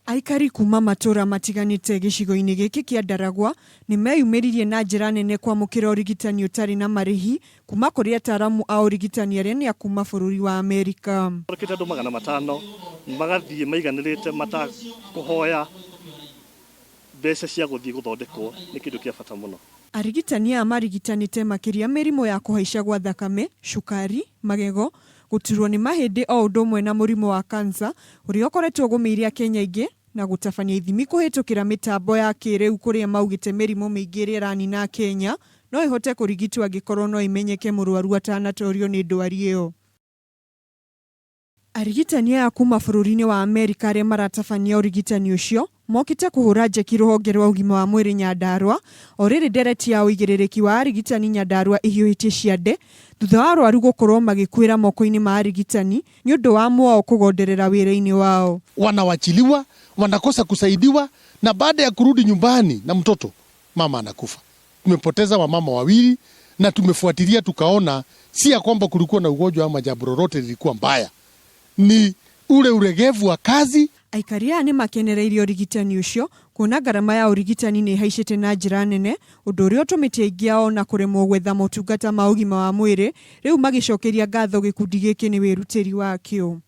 Aikari kuuma matura matiganite gicigo-ini giki kia Ndaragwa ni meyumiririe na njira nene kwamukira urigitani utari na marihi kuma kuri ataramu a urigitani aria ni akuma bururi wa Amerika. Rokete andu 500 magathie maiganirite mata kuhoya mbeca cia guthie guthondekwo ni kindu kia bata muno. Arigitani a marigitanite makiria mirimo ya kuhaica gwa thakame, cukari, magego, guturwo ni mahindi o undu umwe na murimo wa kansa uria ukoretwo gumiria Kenya ingi na gutabania ithimi kuhitukira mitambo ya kiriu kuria maugite mirimo mingi iria iranina Kenya no ihote kurigitwo angikorwo no imenyeke murwaru atanatorio ni ndwari iyo. Arigitani a kuuma bururi-ini wa Amerika aria maratabania urigitani ucio mokite kuhura njeki ruhonge rwa ugima wa mwiri Nyandarua o riri ndereti ya uigiririki wa arigitani Nyandarua ihiuhitie ciande thutha wa arwaru gukorwo magikwira moko-ini ma arigitani ni undu wa mwao kugonderera wira-ini wao. Wanawachiliwa, wanakosa kusaidiwa, na baada ya kurudi nyumbani na mtoto mama anakufa. Tumepoteza wamama wawili na tumefuatilia tukaona si ya kwamba kulikuwa na ugonjwa ama jambo lolote lilikuwa mbaya, ni ule uregevu wa kazi. Aikari ni makenereirie urigitani ucio kuona garama ya urigitani ni haicite na njira nene undu uria utumitie aingi ao na kuremwo gwetha motungata ma ugima wa mwiri riu magicokeria ngatho gikundi giki ni wirutiri wakio.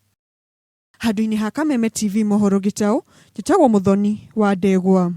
Handu-ini ha Kameme TV mohoro gitau, njitagwo Muthoni wa Ndegwa.